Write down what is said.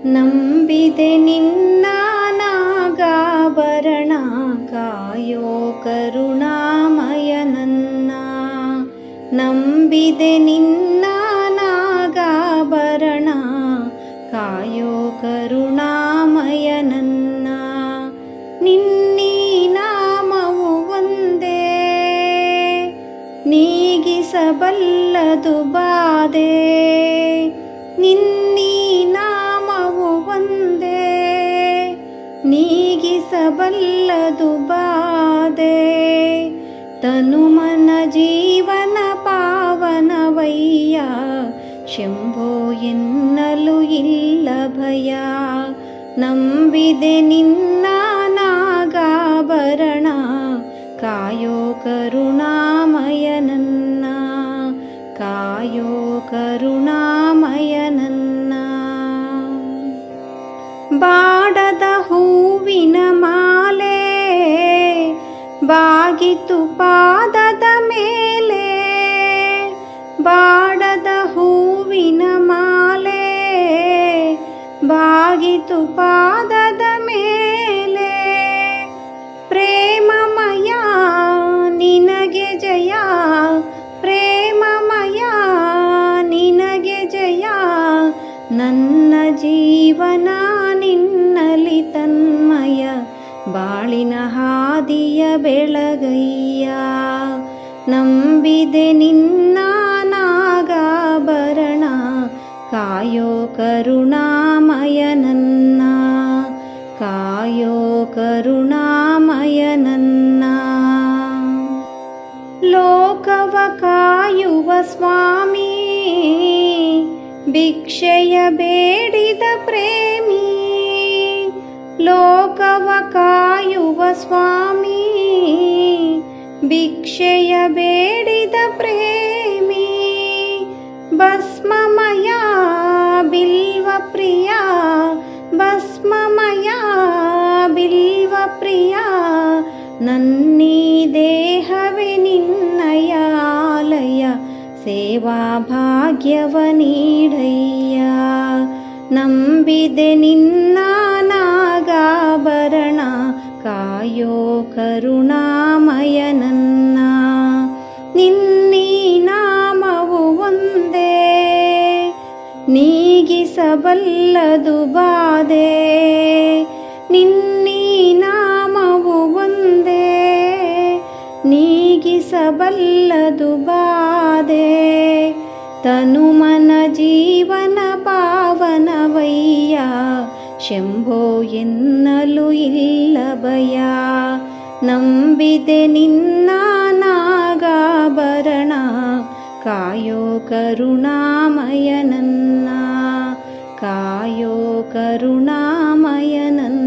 ನಂಬಿದೆ ನಿನ್ನ ನಾಗಾಭರಣ ಕಾಯೋ ಕರುಣಾಮಯ ನನ್ನ. ನಂಬಿದೆ ನಿನ್ನ ನಾಗಾಭರಣ ಕಾಯೋ ಕರುಣಾಮಯ ನನ್ನ. ನಿನ್ನೀ ನಾಮವು ಒಂದೇ ನೀಗಿಸಬಲ್ಲದು ಬಾಧೆ. ನಿನ್ನೀ ನಾಮವು ಒಂದೇ ನೀಗಿಸಬಲ್ಲದು ಬಾಧೆ. ತನುಮನ ಜೀವನ ಪಾವನವಯ್ಯ ಶಂಭೋ ಎನ್ನಲು ಇಲ್ಲ ಭಯ. ನಂಬಿದೆ ನಿನ್ನ ನಾಗಾಭರಣ ಕಾಯೋ ಕರುಣಾಮಯ ನನ್ನ. ಕಾಯೋ ಕರುಣಾಮಯ ನನ್ನ. ಬಾಡದ ಹೂವಿನ ಮಾಲೆ ಬಾಗಿತು ಪಾದದ ಮೇಲೆ. ಬಾಡದ ಹೂವಿನ ಮಾಲೆ ಬಾಗಿತು ಪಾದದ ಮೇಲೆ. ಪ್ರೇಮಮಯ ನಿನಗೆ ಜಯ, ಪ್ರೇಮಮಯ ನಿನಗೆ ಜಯ. ನನ್ನ ಜೀವನ ನಿನ್ನಲಿ ತನ್ಮಯ ಬಾಳಿನ ಹಾದಿಯ ಬೆಳಗಯ್ಯ. ನಂಬಿದೆ ನಿನ್ನ ನಾಗಾಭರಣ ಕಾಯೋ ಕರುಣಾಮಯ ನನ್ನ. ಕಾಯೋ ಕರುಣಾಮಯ ನನ್ನ. ಲೋಕವ ಕಾಯುವ ಸ್ವಾಮಿ ಭಿಕ್ಷೆಯ ಬೇಡಿದ ಪ್ರೇಮಿ. ಲೋಕವ ಕಾಯುವ ಸ್ವಾಮಿ ಭಿಕ್ಷೆಯ ಬೇಡಿದ ಪ್ರೇಮಿ. ಭಸ್ಮಮಯ ಬಿಲ್ವ ಪ್ರಿಯ, ಭಸ್ಮಮಯ ಬಿಲ್ವ ಪ್ರಿಯ. ನನ್ನೀ ದೇಹವೇ ನಿನ್ನಯ ಆಲಯ ಸೇವಾ ಭಾಗ್ಯವ ನೀಡಯ್ಯ. ನಂಬಿದೆ ನಿನ್ನ ನಾಗಾಭರಣ ಕಾಯೋ ಕರುಣಾಮಯ ನನ್ನ. ನಿನ್ನೀ ನಾಮವು ಒಂದೇ ನೀಗಿಸಬಲ್ಲದು ಬಾಧೆ. ನಿನ್ನೀ ನಾಮವು ಒಂದೇ ನೀಗಿಸಬಲ್ಲದು ಬಾಧೆ. ತನುಮನ ಜೀವನ ಪಾವನವಯ್ಯ ಶಂಭೋ ಎನ್ನಲು ಇಲ್ಲ ಭಯ. ನಂಬಿದೆ ನಿನ್ನ ನಾಗಾಭರಣ ಕಾಯೋ ಕರುಣಾಮಯ ನನ್ನ. ಕಾಯೋ ಕರುಣಾಮಯ ನನ್ನ.